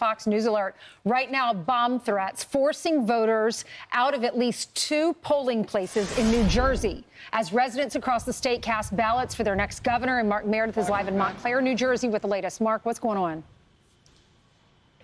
Fox News Alert. Right now, bomb threats forcing voters out of at least 2 polling places in New Jersey as residents across the state cast ballots for their next governor. And Mark Meredith is live in Montclair, New Jersey with the latest. Mark, what's going on?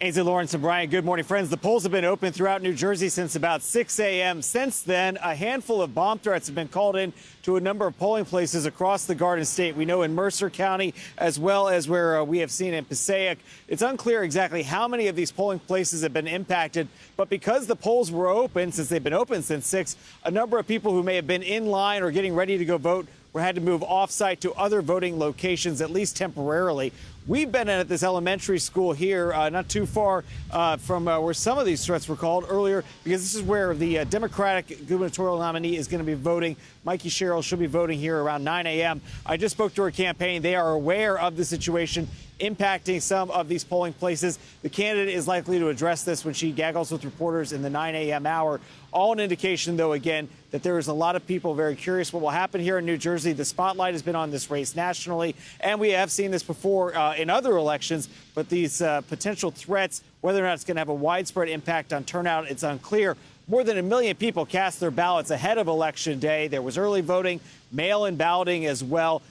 Ainsley, Lawrence, and Brian, good morning, friends. The polls have been open throughout New Jersey since about 6 a.m. Since then, a handful of bomb threats have been called in to a number of polling places across the Garden State. We know in Mercer County, as well as where we have seen in Passaic. It's unclear exactly how many of these polling places have been impacted, but because the polls were open, since they've been open since 6, a number of people who may have been in line or getting ready to go vote had to move off-site to other voting locations, at least temporarily. We've been at this elementary school here, not too far from where some of these threats were called earlier, because this is where the Democratic gubernatorial nominee is going to be voting. Mikey Sherrill should be voting here around 9 a.m. I just spoke to her campaign. They are aware of the situation impacting some of these polling places. The candidate is likely to address this when she gaggles with reporters in the 9 a.m. hour. All an indication, though, again, that there is a lot of people very curious what will happen here in New Jersey. The spotlight has been on this race nationally, and we have seen this before in other elections. But these potential threats, whether or not it's going to have a widespread impact on turnout, it's unclear. More than 1 million people cast their ballots ahead of Election Day. There was early voting, mail-in balloting as well.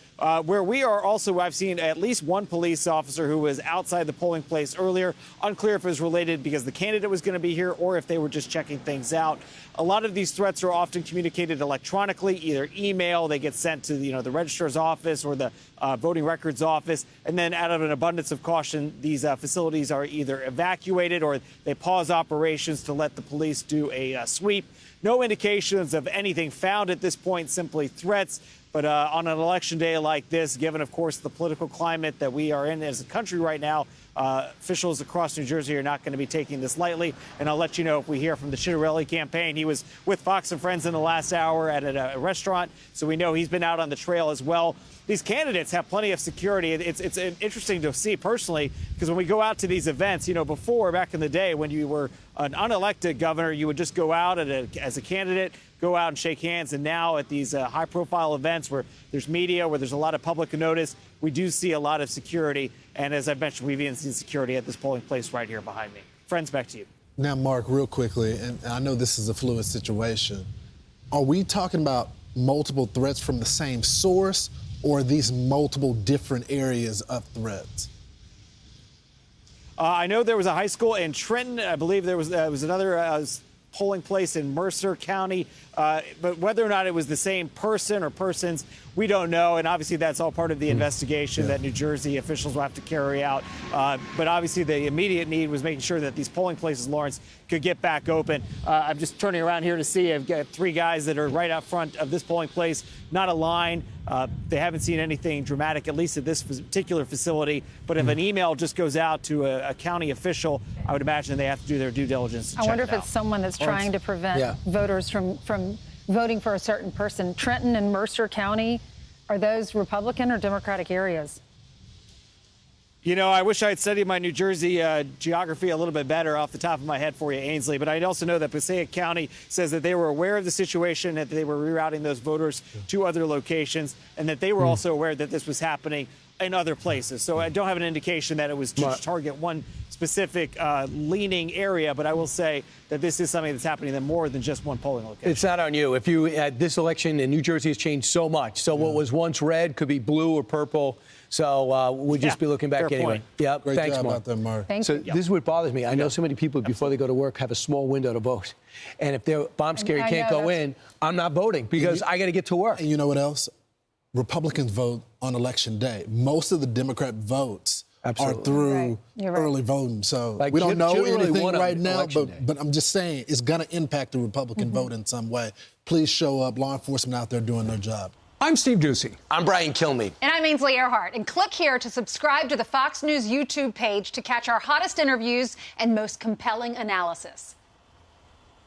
Where we are also, I've seen at least one police officer who was outside the polling place earlier. Unclear if it was related because the candidate was going to be here or if they were just checking things out. A lot of these threats are often communicated electronically, either email, they get sent to the registrar's office or the voting records office. And then out of an abundance of caution, these facilities are either evacuated or they pause operations to let the police do a sweep. No indications of anything found at this point, simply threats. But on an election day like this, given, of course, the political climate that we are in as a country right now, officials across New Jersey are not going to be taking this lightly. And I'll let you know if we hear from the Chitterelli campaign. He was with Fox and Friends in the last hour at a restaurant, so we know he's been out on the trail as well. These candidates have plenty of security. It's interesting to see personally, because when we go out to these events, before, back in the day when you were an unelected governor, you would just go out as a candidate, go out and shake hands. And now at these high-profile events where there's media, where there's a lot of public notice, we do see a lot of security. And as I mentioned, we've even seen security at this polling place right here behind me. Friends, back to you. Now, Mark, real quickly, and I know this is a fluid situation, are we talking about multiple threats from the same source, or are these multiple different areas of threats? I know there was a high school in Trenton. I believe there was another polling place in Mercer County. But whether or not it was the same person or persons, we don't know. And obviously, that's all part of the investigation that New Jersey officials will have to carry out. But obviously, the immediate need was making sure that these polling places, Lawrence, could get back open. I'm just turning around here to see. I've got 3 guys that are right out front of this polling place, not a line. They haven't seen anything dramatic, at least at this particular facility. But if an email just goes out to a county official, I would imagine they have to do their due diligence to I wonder check if it's someone that's trying to prevent voters from voting for a certain person. Trenton and Mercer County, are those Republican or Democratic areas? I wish I had studied my New Jersey geography a little bit better off the top of my head for you, Ainsley. But I also know that Passaic County says that they were aware of the situation, that they were rerouting those voters to other locations, and that they were also aware that this was happening in other places. So I don't have an indication that it was to target one specific leaning area, but I will say that this is something that's happening in more than just one polling location. It's not on you. This election in New Jersey has changed so much. So what was once red could be blue or purple. So we'll just be looking back anyway. Yeah, thanks, Mark. About that, Mark. Thank you. you. This is what bothers me. I know so many people before they go to work have a small window to vote. And if they're bomb scary, can't go in, I'm not voting because I got to get to work. And you know what else? Republicans vote on Election Day. Most of the Democrat votes are through early voting. So we don't know anything right now, but I'm just saying it's going to impact the Republican vote in some way. Please show up. Law enforcement out there doing their job. I'm Steve Ducey. I'm Brian Kilmeade. And I'm Ainsley Earhardt. And click here to subscribe to the Fox News YouTube page to catch our hottest interviews and most compelling analysis.